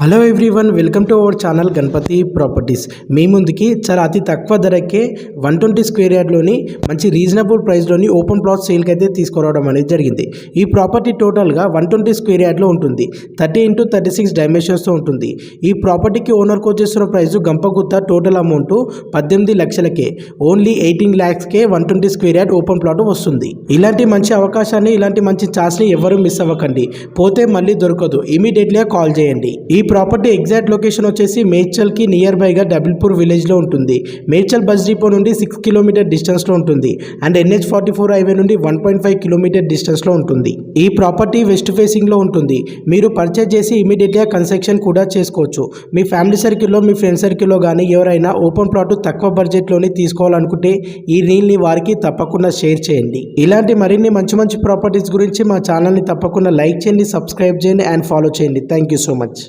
Hello everyone, welcome to our channel Ganapathi properties. మీ ముందుకి చాలా అతి తక్కువ ధరకే 120 స్క్వేర్ యార్డ్లోని మంచి రీజనబుల్ ప్రైస్లోని ఓపెన్ ప్లాట్ సేల్కి అయితే తీసుకురావడం అనేది జరిగింది. ఈ ప్రాపర్టీ టోటల్గా 120 స్క్వేర్ యార్డ్లో ఉంటుంది. 30x36 డైమెన్షన్స్తో ఉంటుంది. ఈ ప్రాపర్టీకి ఓనర్కి వచ్చేస్తున్న ప్రైస్ గంపగుత్త టోటల్ అమౌంట్ 18 లక్షలకే, ఓన్లీ 18 lakhsకే 120 స్క్వేర్ యార్డ్ ఓపెన్ ప్లాట్ వస్తుంది. ఇలాంటి మంచి అవకాశాన్ని, ఇలాంటి మంచి ఛాన్స్ని ఎవరు మిస్ అవ్వకండి. పోతే మళ్ళీ దొరకదు. ఇమీడియట్లీగా కాల్ చేయండి. ఈ ప్రాపర్టీ ఎగ్జాక్ట్ లొకేషన్ వచ్చేసి మేడ్చల్కి నియర్ బైగా డబుల్పూర్ విలేజ్లో ఉంటుంది. మేడ్చల్ బస్ డిపో నుండి 6 కిలోమీటర్ డిస్టెన్స్లో ఉంటుంది అండ్ NH44 హైవే నుండి 1.5 కిలోమీటర్ డిస్టెన్స్లో ఉంటుంది. ఈ ప్రాపర్టీ వెస్ట్ ఫేసింగ్లో ఉంటుంది. మీరు పర్చేజ్ చేసి ఇమీడియట్గా కన్స్ట్రక్షన్ కూడా చేసుకోవచ్చు. మీ ఫ్యామిలీ సర్కిల్లో, మీ ఫ్రెండ్ సర్కిల్లో కానీ ఎవరైనా ఓపెన్ ప్లాట్ తక్కువ బడ్జెట్లోనే తీసుకోవాలనుకుంటే ఈ రీల్ని వారికి తప్పకుండా షేర్ చేయండి. ఇలాంటి మరిన్ని మంచి మంచి ప్రాపర్టీస్ గురించి మా ఛానల్ని తప్పకుండా లైక్ చేయండి, సబ్స్క్రైబ్ చేయండి అండ్ ఫాలో చేయండి. Thank you so much.